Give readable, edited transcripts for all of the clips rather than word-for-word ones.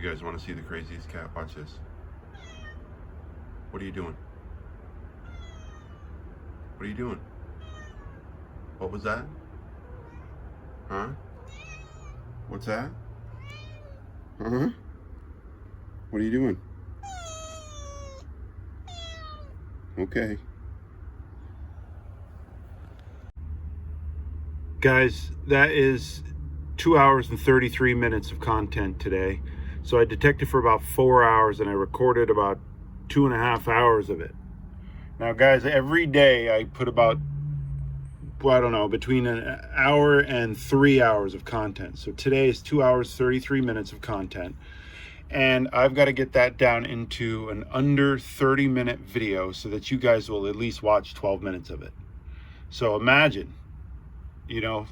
You guys want to see the craziest cat? Watch this. What are you doing? What are you doing? What was that? Huh? What's that? Huh? What are you doing? Okay. Guys, that is 2 hours and 33 minutes of content today. So I detected for about 4 hours and I recorded about 2.5 hours of it. Now guys, every day I put about, well, I don't know, between an hour and 3 hours of content. So today is 2 hours, 33 minutes of content. And I've got to get that down into an under 30-minute video so that you guys will at least watch 12 minutes of it. So imagine,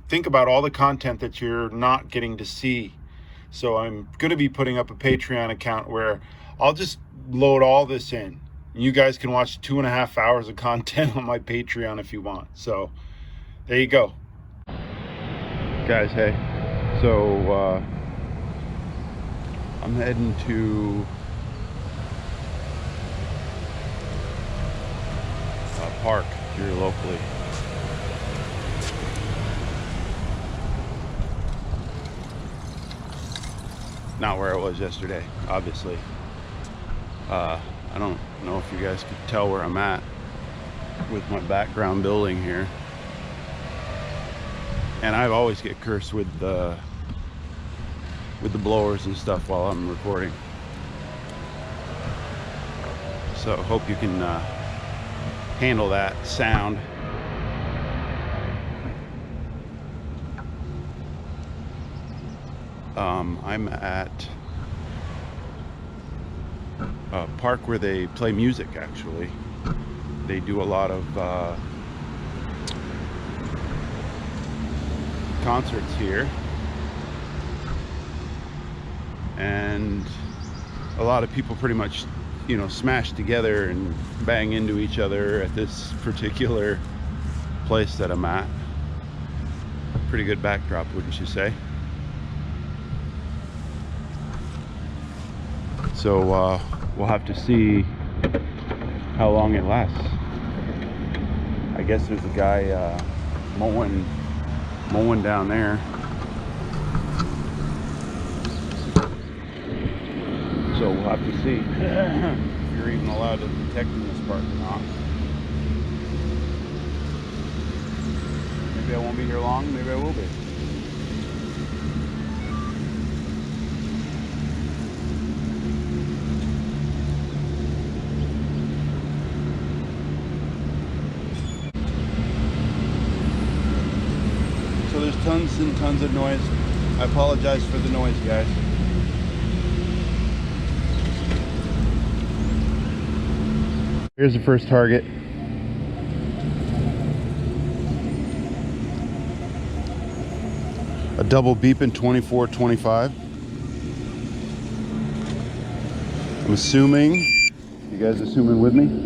think about all the content that you're not getting to see. So I'm going to be putting up a Patreon account where I'll just load all this in. You guys can watch 2.5 hours of content on my Patreon if you want. So there you go. Guys, hey. So I'm heading to a park here locally. Not where I was yesterday, obviously. I don't know if you guys could tell where I'm at with my background building here. And I always get cursed with the blowers and stuff while I'm recording. So hope you can handle that sound. I'm at a park where they play music, actually. They do a lot of concerts here. And a lot of people pretty much, smash together and bang into each other at this particular place that I'm at. Pretty good backdrop, wouldn't you say? So we'll have to see how long it lasts. I guess there's a guy mowing down there. So we'll have to see if you're even allowed to detect in this park or not. Maybe I won't be here long, maybe I will be. So there's tons and tons of noise. I apologize for the noise, guys. Here's the first target. A double beeping 24-25. I'm assuming, you guys assuming with me?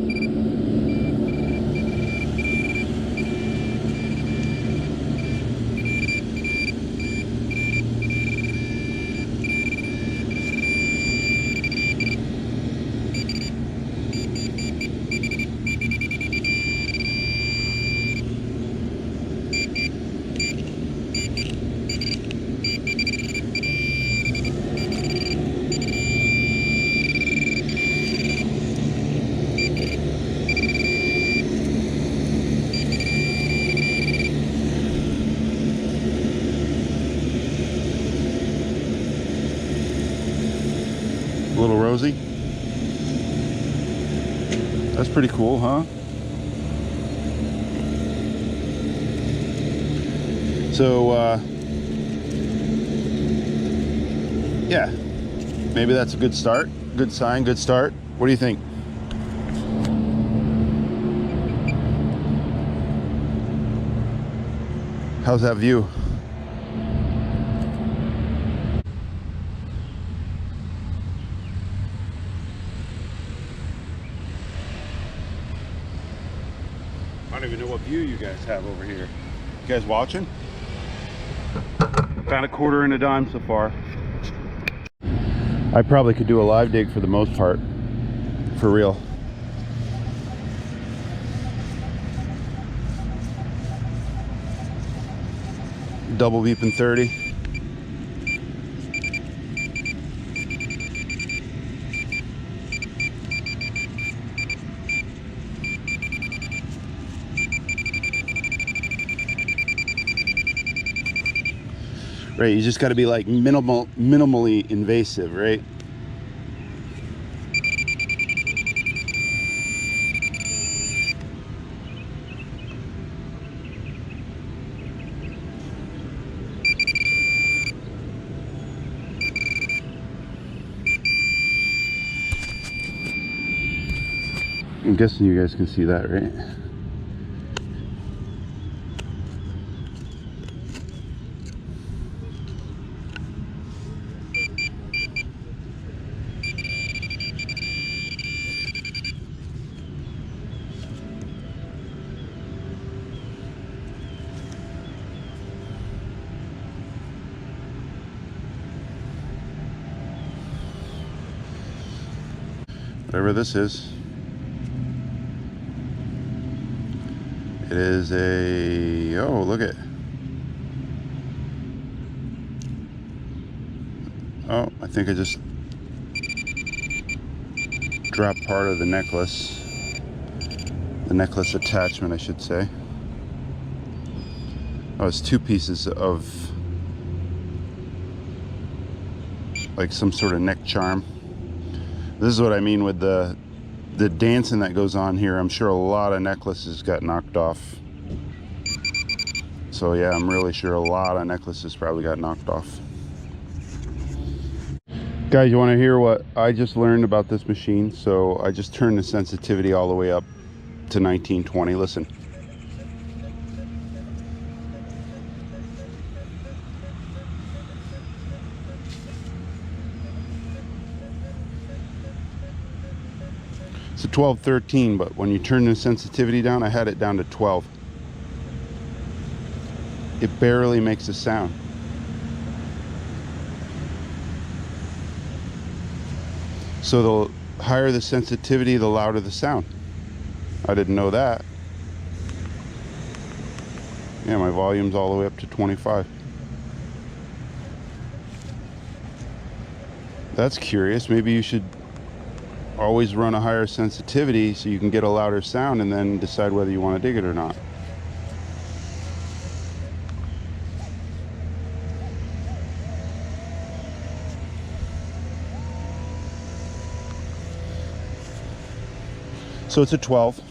Little Rosie. That's pretty cool, huh? So, yeah, maybe that's a good start, good sign, good start. What do you think? How's that view? I don't even know what view you guys have over here. You guys watching? Found a quarter and a dime so far. I probably could do a live dig for the most part, for real. Double beeping 30. Right, you just got to be like minimally invasive, right? I'm guessing you guys can see that, right? Whatever this is. It is a, oh, look at, oh, I think I just dropped part of the necklace attachment, I should say. Oh, it's two pieces of like some sort of neck charm. This is what I mean with the dancing that goes on here. I'm sure a lot of necklaces got knocked off. So yeah, I'm really sure a lot of necklaces probably got knocked off. Guys, you want to hear what I just learned about this machine? So I just turned the sensitivity all the way up to 1920. Listen. It's a 12-13, but when you turn the sensitivity down, I had it down to 12. It barely makes a sound. So the higher the sensitivity, the louder the sound. I didn't know that. Yeah, my volume's all the way up to 25. That's curious. Maybe you should always run a higher sensitivity so you can get a louder sound and then decide whether you want to dig it or not. So it's a 12.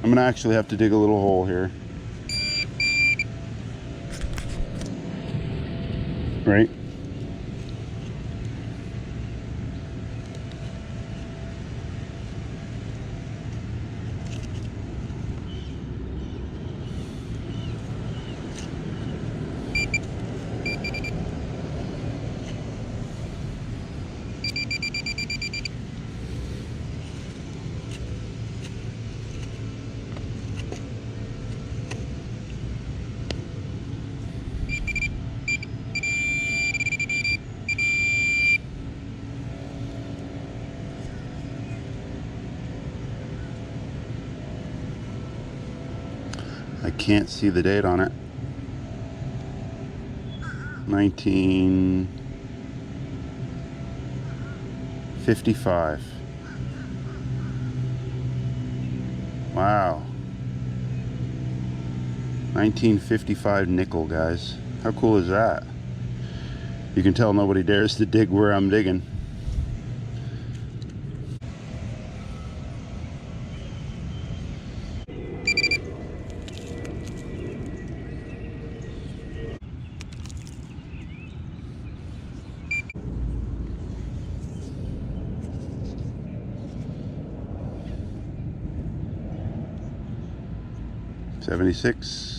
I'm gonna actually have to dig a little hole here. Right? I can't see the date on it. 1955. Wow. 1955 nickel, guys. How cool is that? You can tell nobody dares to dig where I'm digging. $76.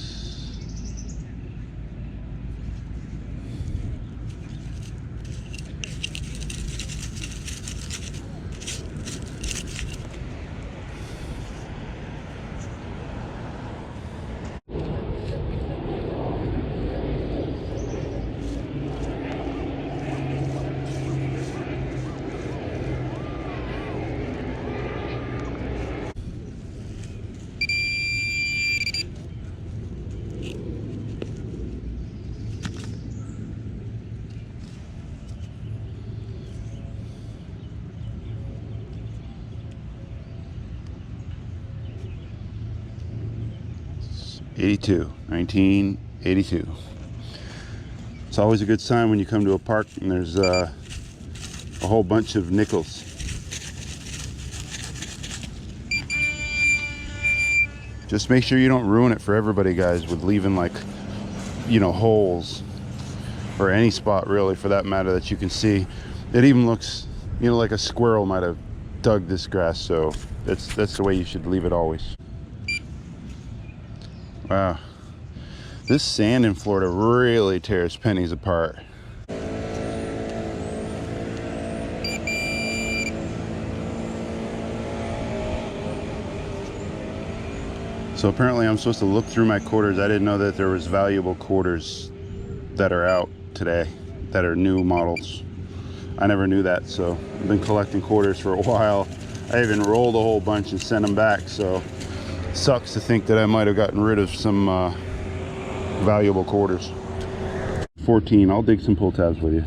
82, 1982. It's always a good sign when you come to a park and there's a whole bunch of nickels. Just make sure you don't ruin it for everybody, guys, with leaving, like, you know, holes, or any spot really for that matter that you can see. It even looks, you know, like a squirrel might have dug this grass, so that's the way you should leave it always. Wow, this sand in Florida really tears pennies apart. So apparently I'm supposed to look through my quarters. I didn't know that there was valuable quarters that are out today, that are new models. I never knew that, so I've been collecting quarters for a while. I even rolled a whole bunch and sent them back, so it sucks to think that I might have gotten rid of some valuable quarters. 14, I'll dig some pull tabs with you.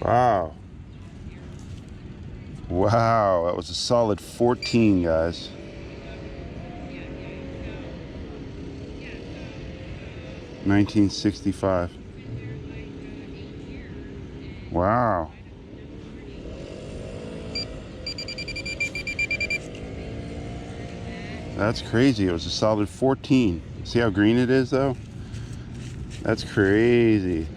Wow. Wow, that was a solid 14, guys. $19.65. Wow. That's crazy. It was a solid 14. See how green it is, though? That's crazy.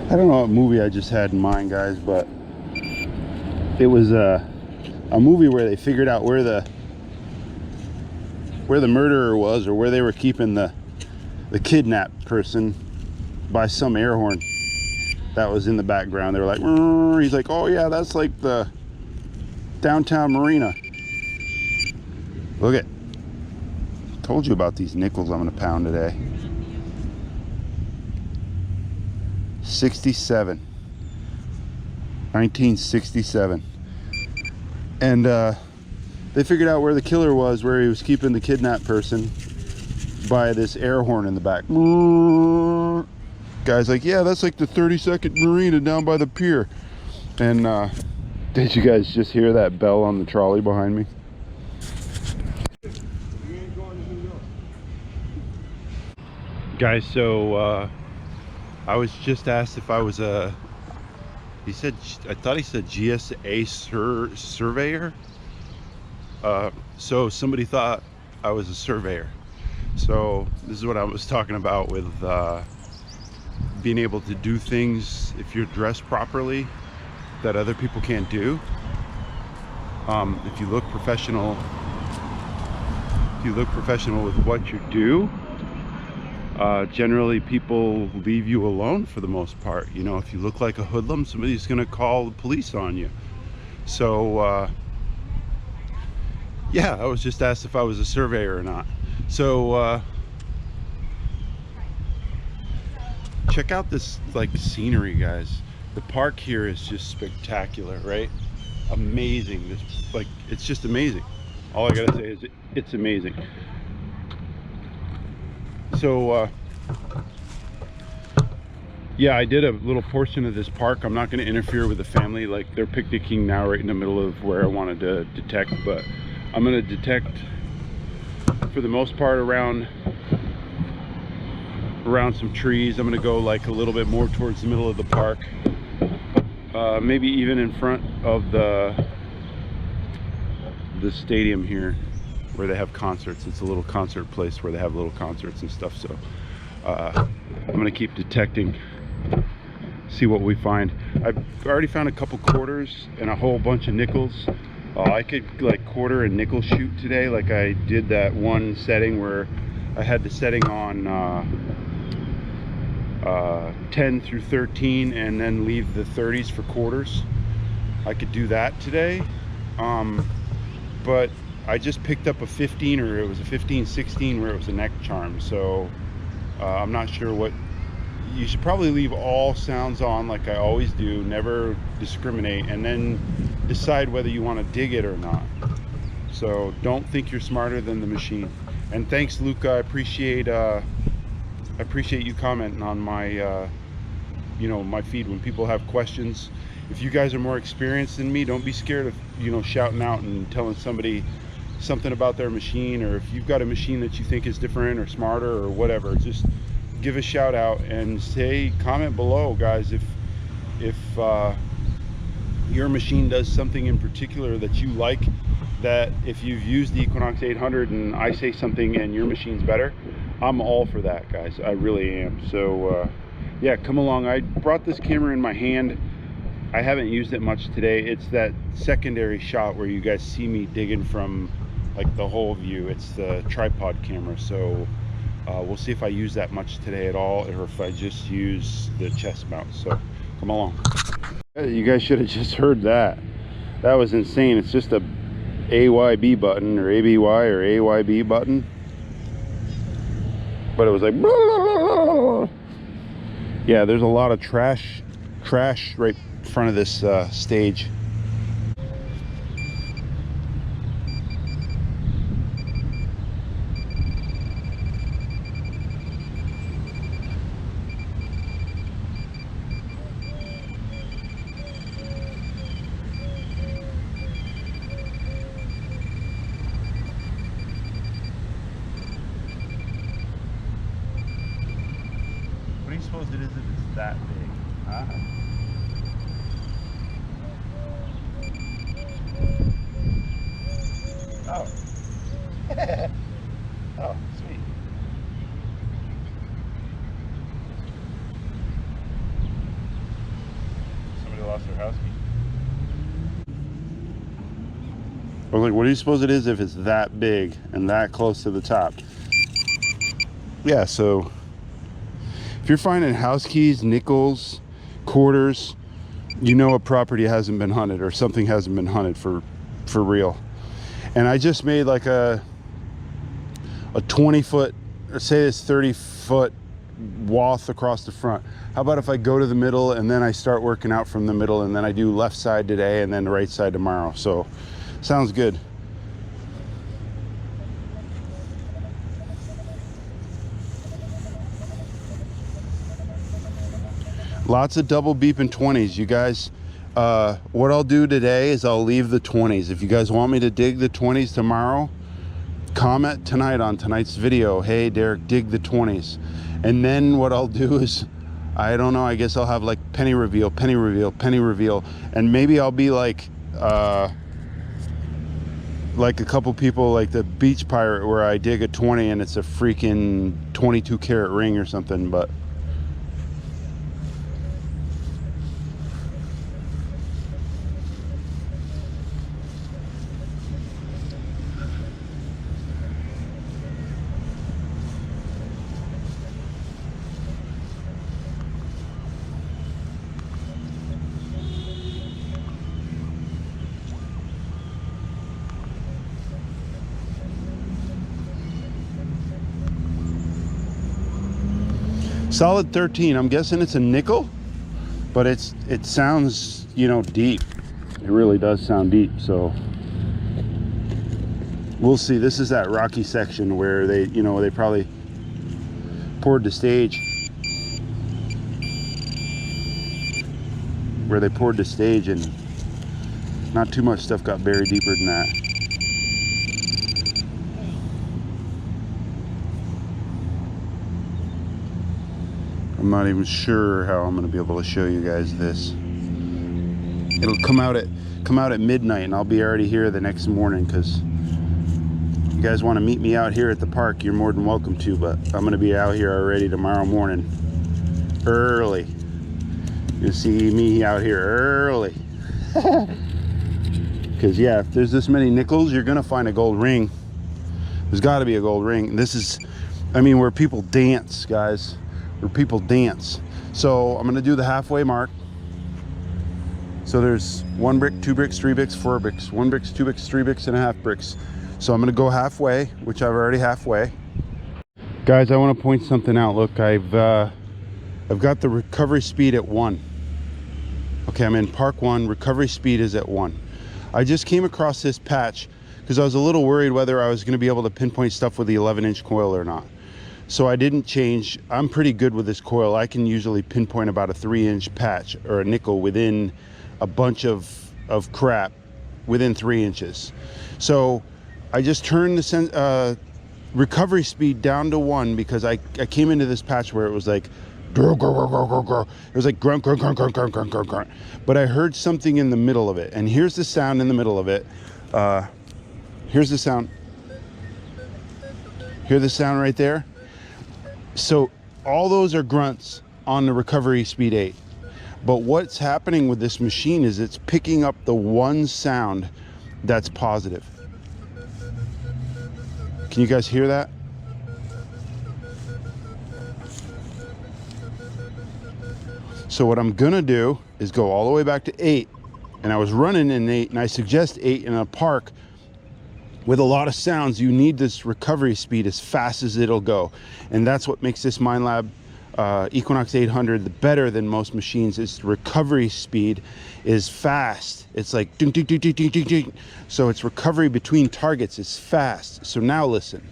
I don't know what movie I just had in mind, guys, but it was a movie where they figured out where the murderer was, or where they were keeping the kidnapped person, by some air horn that was in the background. They were like, he's like, oh yeah, that's like the downtown marina. Look at, told you about these nickels I'm gonna pound today. 67, 1967. And they figured out where the killer was, where he was keeping the kidnapped person, by this air horn in the back. Guy's like, yeah, that's like the 32nd Marina down by the pier. And did you guys just hear that bell on the trolley behind me? Guys, so I was just asked if I was a, he said, I thought he said GSA surveyor. So somebody thought I was a surveyor. So this is what I was talking about with being able to do things, if you're dressed properly, that other people can't do. If you look professional, with what you do, generally people leave you alone for the most part. You know, if you look like a hoodlum, somebody's gonna call the police on you. So yeah, I was just asked if I was a surveyor or not. So check out this, like, scenery, guys. The park here is just spectacular, right? Amazing. This, like, it's just amazing. All I gotta say is it's amazing. So yeah, I did a little portion of this park. I'm not going to interfere with the family. Like, they're picnicking now right in the middle of where I wanted to detect, but I'm going to detect for the most part around some trees. I'm going to go like a little bit more towards the middle of the park, maybe even in front of the stadium here where they have concerts. It's a little concert place where they have little concerts and stuff. So I'm going to keep detecting, see what we find. I've already found a couple quarters and a whole bunch of nickels. I could like quarter and nickel shoot today. Like I did that one setting where I had the setting on 10 through 13 and then leave the 30s for quarters. I could do that today, but I just picked up a 15, or it was a 15-16 where it was a neck charm, so I'm not sure what. You should probably leave all sounds on like I always do, never discriminate, and then decide whether you want to dig it or not. So don't think you're smarter than the machine. And thanks, Luca. I appreciate you commenting on my my feed when people have questions. If you guys are more experienced than me, don't be scared of shouting out and telling somebody something about their machine, or if you've got a machine that you think is different or smarter or whatever, just give a shout out and comment below, guys, if your machine does something in particular that you like, that if you've used the Equinox 800 and I say something and your machine's better, I'm all for that, guys. I really am. So yeah, come along. I brought this camera in my hand. I haven't used it much today. It's that secondary shot where you guys see me digging from like the whole view. It's the tripod camera, so we'll see if I use that much today at all, or if I just use the chest mount. So come along. You guys should have just heard that. That was insane. It's just a AYB button, or ABY or AYB button, but it was like yeah, there's a lot of trash right in front of this stage. What do you suppose it is if it's that big? Huh? Oh. Oh, sweet. Somebody lost their house key. I was like, what do you suppose it is if it's that big and that close to the top? Yeah, so if you're finding house keys, nickels, quarters, you know a property hasn't been hunted, or something hasn't been hunted for real. And I just made like a 20-foot, or say it's 30-foot wath across the front. How about if I go to the middle and then I start working out from the middle, and then I do left side today and then the right side tomorrow? So sounds good. Lots of double beeping 20s, you guys. What I'll do today is I'll leave the 20s. If you guys want me to dig the 20s tomorrow, comment tonight on tonight's video, hey Derek, dig the 20s. And then what I'll do is, I don't know, I guess I'll have like penny reveal, penny reveal, penny reveal, and maybe I'll be like a couple people like the Beach Pirate, where I dig a 20 and it's a freaking 22 karat ring or something. But solid 13. I'm guessing it's a nickel, but it sounds, deep. It really does sound deep. So we'll see. This is that rocky section where they probably poured the stage. Where they poured the stage, and not too much stuff got buried deeper than that. I'm not even sure how I'm going to be able to show you guys this. It'll come out at midnight, and I'll be already here the next morning, because you guys want to meet me out here at the park, you're more than welcome to, but I'm going to be out here already tomorrow morning, early. You'll see me out here early. Because yeah, if there's this many nickels, you're gonna find a gold ring. There's got to be a gold ring. This is, I mean, where people dance, guys. Where people dance. So I'm gonna do the halfway mark. So there's 1 brick, 2 bricks, 3 bricks, 4 bricks, 1 bricks, 2 bricks, 3 bricks, and a half bricks. So I'm gonna go halfway, which I've already halfway. Guys, I want to point something out. Look, I've got the recovery speed at 1. Okay, I'm in park 1. Recovery speed is at 1. I just came across this patch because I was a little worried whether I was going to be able to pinpoint stuff with the 11-inch coil or not. So I didn't change. I'm pretty good with this coil. I can usually pinpoint about a 3-inch patch or a nickel within a bunch of crap within 3 inches. So I just turned the recovery speed down to 1 because I came into this patch where it was like it was like grunt, grunt, grunt, grunt, grunt, grunt, grunt, grunt. But I heard something in the middle of it, and here's the sound in the middle of it. Here's the sound. Hear the sound right there? So all those are grunts on the recovery speed 8. But what's happening with this machine is it's picking up the one sound that's positive. Can you guys hear that? So what I'm gonna do is go all the way back to 8, and I was running in 8, and I suggest 8 in a park with a lot of sounds. You need this recovery speed as fast as it'll go, and that's what makes this Minelab Equinox 800 the better than most machines. Its recovery speed is fast. It's like ding, ding, ding, ding, ding, ding, ding. So its recovery between targets is fast. So now listen.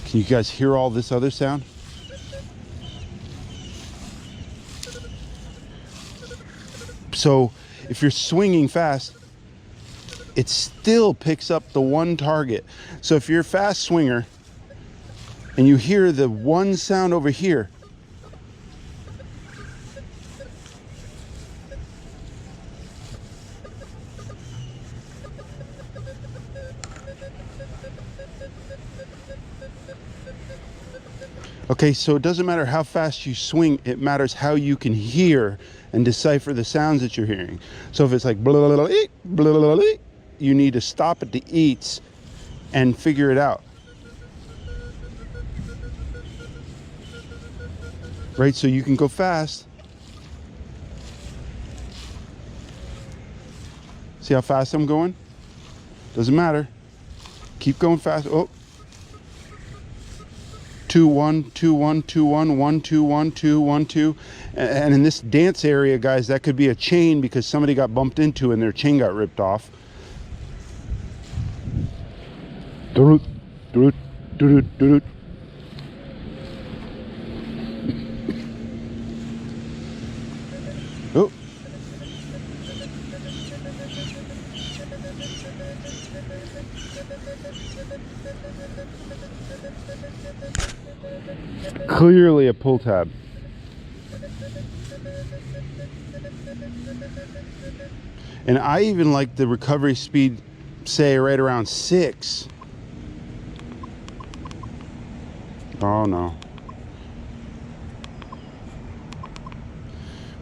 Can you guys hear all this other sound? So if you're swinging fast, it still picks up the one target. So if you're a fast swinger and you hear the one sound over here, okay, so it doesn't matter how fast you swing, it matters how you can hear and decipher the sounds that you're hearing. So if it's like blah, blah, blah, blah, blah, blah, you need to stop at the eats and figure it out. Right, so you can go fast. See how fast I'm going? Doesn't matter. Keep going fast. Oh. 2 1 2 1 2 1 1 2 1 2 1 2, and in this dance area, guys, that could be a chain because somebody got bumped into and their chain got ripped off. Oh. Clearly a pull tab. And I even like the recovery speed, say right around 6. Oh no.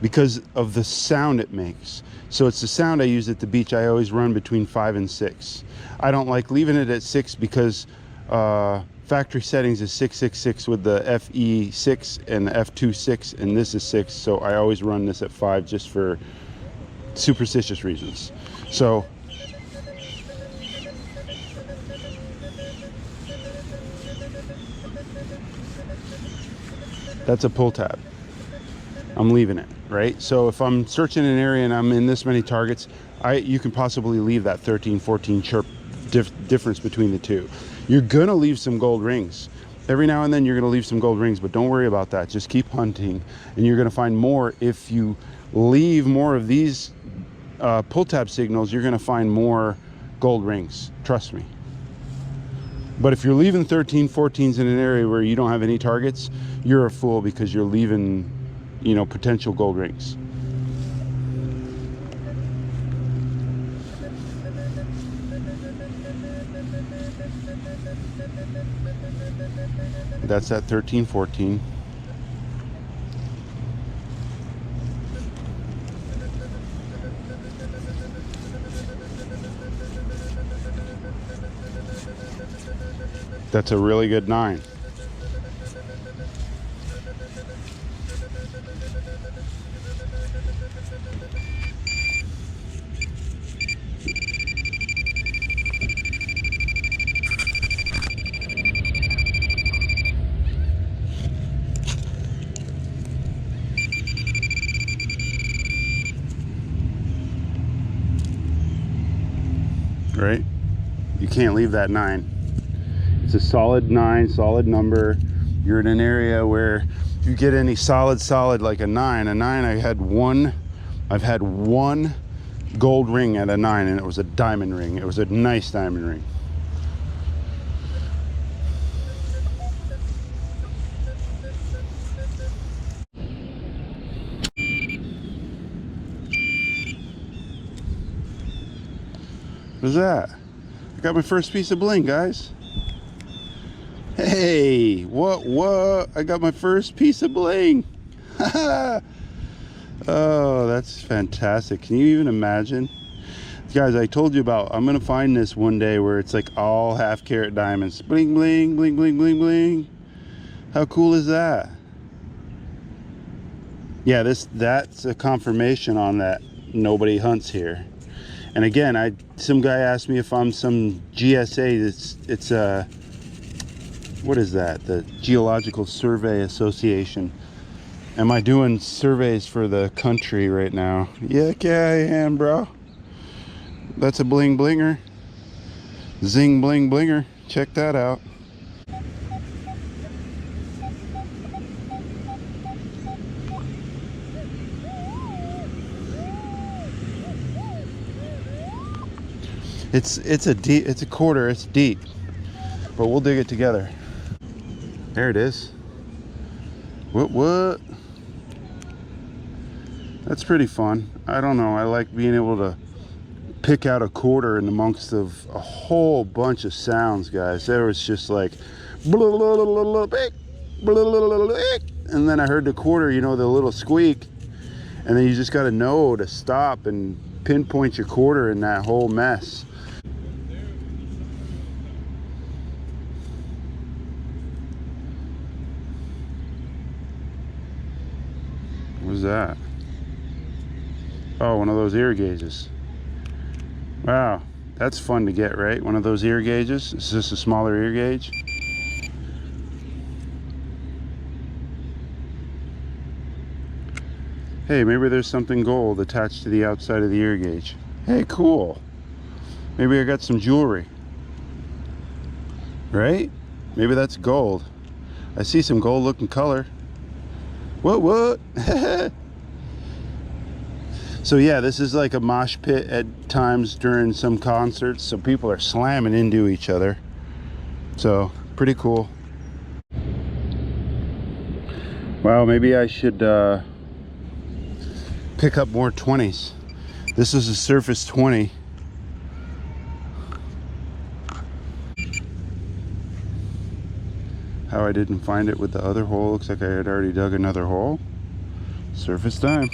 Because of the sound it makes. So it's the sound I use at the beach. I always run between 5 and 6. I don't like leaving it at 6 because factory settings is 666 with the FE6 and the F26, and this is 6. So I always run this at 5 just for superstitious reasons. So that's a pull tab. I'm leaving it, right? So if I'm searching an area and I'm in this many targets, you can possibly leave that 13, 14 chirp difference between the two. You're gonna leave some gold rings. Every now and then you're gonna leave some gold rings, but don't worry about that. Just keep hunting and you're gonna find more. If you leave more of these pull tab signals, you're gonna find more gold rings, trust me. But if you're leaving 13, 14s in an area where you don't have any targets, you're a fool because you're leaving, you know, potential gold rings. That's at 13, 14. That's a really good 9. Right? You can't leave that 9. It's a solid 9, solid number. You're in an area where you get any solid like a 9. A 9, I've had one gold ring at a 9, and it was a diamond ring. It was a nice diamond ring. What's that? I got my first piece of bling, guys. Hey, what? I got my first piece of bling. Oh, that's fantastic. Can you even imagine? Guys, I told you about, I'm gonna find this one day where it's like all half carat diamonds. Bling, bling, bling, bling, bling, bling. How cool is that? Yeah, that's a confirmation on that nobody hunts here. And again, some guy asked me if I'm some GSA. It's a, what is that? The Geological Survey Association. Am I doing surveys for the country right now? Yeah, I am, bro. That's a bling blinger. Zing bling blinger. Check that out. It's a quarter, it's deep, but we'll dig it together. There it is. What? That's pretty fun. I don't know, I like being able to pick out a quarter in amongst of a whole bunch of sounds, guys. There was just like, and then I heard the quarter, you know, the little squeak, and then you just got to know to stop and pinpoint your quarter in that whole mess. What was that? Oh, one of those ear gauges. Wow, that's fun to get, right? One of those ear gauges. Is this a smaller ear gauge? Hey, maybe there's something gold attached to the outside of the ear gauge. Hey, cool. Maybe I got some jewelry. Right? Maybe that's gold. I see some gold looking color. What? So yeah, this is like a mosh pit at times during some concerts, so people are slamming into each other. So pretty cool. Wow, maybe I should pick up more 20s. This is a surface 20. How I didn't find it with the other hole. Looks like I had already dug another hole. Surface time.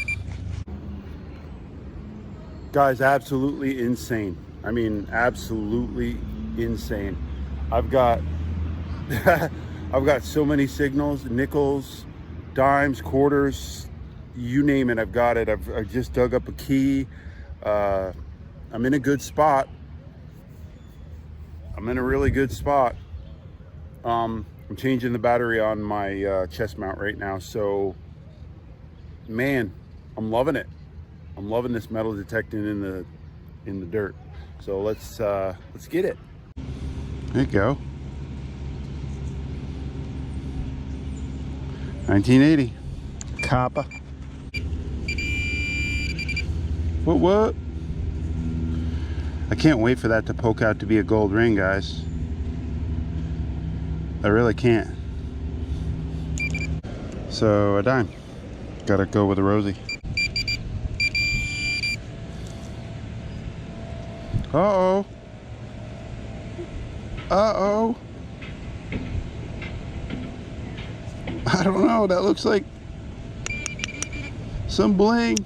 Guys, absolutely insane. I mean, absolutely insane. I've got I've got so many signals, nickels, dimes, quarters, you name it, I've got it. I've just dug up a key. I'm in a good spot. I'm in a really good spot. I'm changing the battery on my chest mount right now, so man, I'm loving it. I'm loving this metal detecting in the dirt. So let's get it. There you go. 1980 copper. What? I can't wait for that to poke out to be a gold ring, guys. I really can't. So a dime. Gotta go with a Rosie. Uh-oh. Uh-oh. I don't know. That looks like some bling.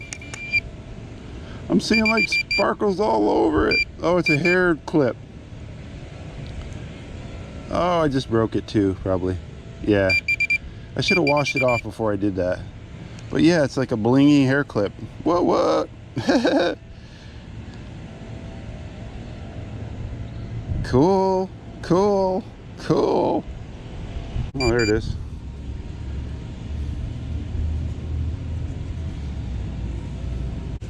I'm seeing like sparkles all over it. Oh, it's a hair clip. Oh, I just broke it too, probably. Yeah. I should have washed it off before I did that. But yeah, it's like a blingy hair clip. What? Cool. Oh, there it is.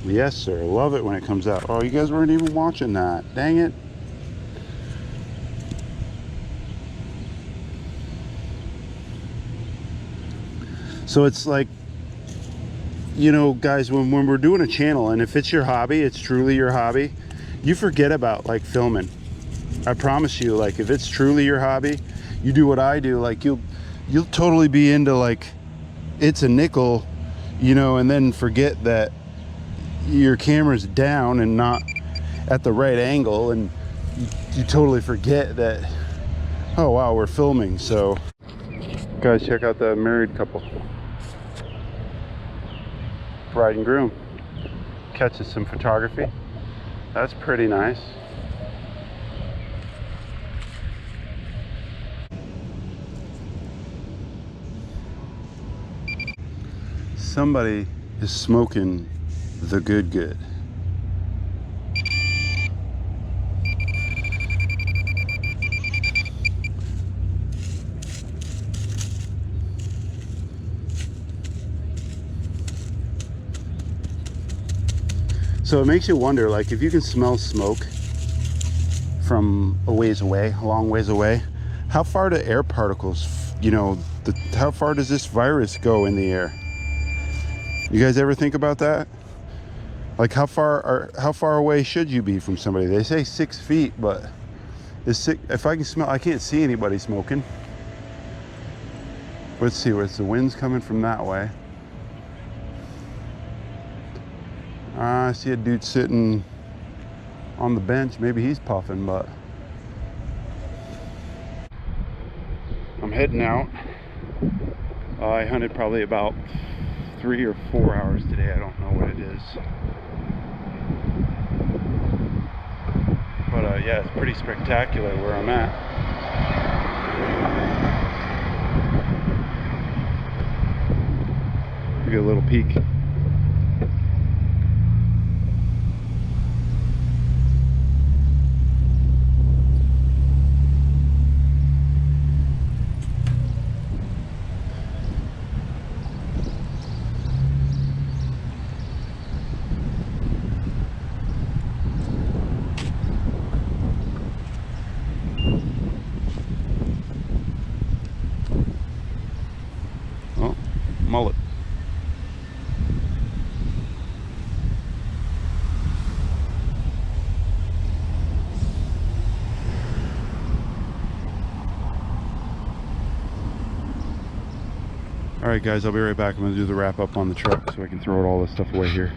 Yes, sir. Love it when it comes out. Oh, you guys weren't even watching that. Dang it. So it's like, you know, guys, when we're doing a channel, and if it's your hobby, it's truly your hobby, you forget about like filming. I promise you, like if it's truly your hobby, you do what I do, like you'll totally be into like it's a nickel, you know, and then forget that your camera's down and not at the right angle, and you totally forget that, oh wow, we're filming. So guys, check out the married couple, bride and groom. Catches some photography. That's pretty nice. Somebody is smoking the good. So it makes you wonder, like if you can smell smoke from a ways away, a long ways away, how far do air particles, you know, how far does this virus go in the air? You guys ever think about that? Like how far away should you be from somebody? They say 6 feet, but if I can smell, I can't see anybody smoking. Let's see, where's the wind's coming from that way. I see a dude sitting on the bench. Maybe he's puffing, but I'm heading out. I hunted probably about 3 or 4 hours today. I don't know what it is. But yeah, it's pretty spectacular where I'm at. Give you a little peek. Oh, mullet. All right, guys, I'll be right back. I'm gonna do the wrap up on the truck so I can throw all this stuff away here.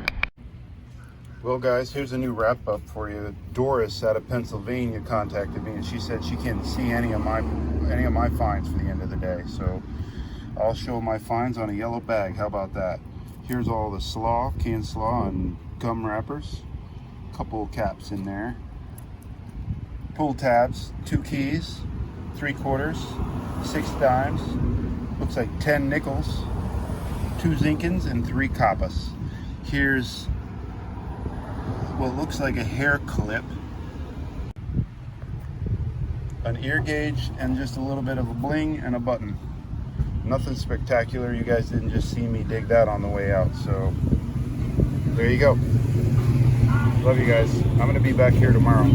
Well, guys, here's a new wrap up for you. Doris out of Pennsylvania contacted me, and she said she can't see any of my finds for the end of the day. So I'll show my finds on a yellow bag. How about that? Here's all the slaw, canned slaw, and gum wrappers. Couple caps in there. Pull tabs, 2 keys, 3/4, 6 dimes. Looks like 10 nickels, 2 zinkins, and 3 coppas. Here's what looks like a hair clip, an ear gauge, and just a little bit of a bling and a button. Nothing spectacular. You guys didn't just see me dig that on the way out. So there you go. Love you guys. I'm going to be back here tomorrow.